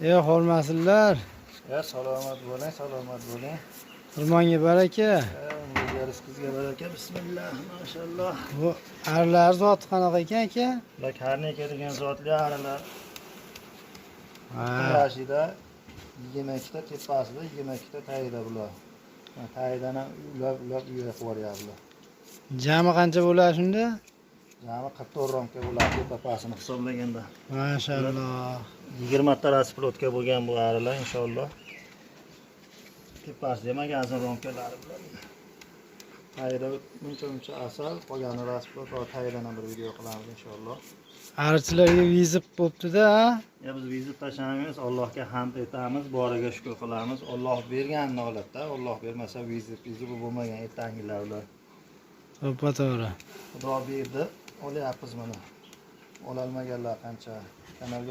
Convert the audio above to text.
Hormasinlar. Ya salomat bo'ling, salomat bo'ling. Xirmonga baraka. Sizga rizqingizga baraka. Bismillah, mashalloh. Bu arilar zoti qanaqa ekan aka? Bular karneka degan zotli arilar. Ha, Rashida 22 ta tepasida, 22 ta tagida bular. Tagidan ham ulab uyga qilib yuboryaptilar. jami qancha bo'ladi shunda? Jami 44 romka bo'ladi tepasini hisoblaganda. Mashalloh. 20 ta rasplodka bo'lgan bu arilar inshaalloh. Tepasi demagan romkalari bular. Tagida muncha asal, qolgani rasplod va tagidan ham bir video qilamiz inshaalloh. Arichilarga vizib bo'pti-da. Ya biz vizit tashlamaymiz, Allohga hamd etamiz, boriga shukr qilamiz. Alloh berganini oladi-da, Alloh bermasa vizit bo'lmagan ertangilar ular. To'g'ri. Xudo berdi, olyapmiz mana. Ololmaganlar qancha kanalga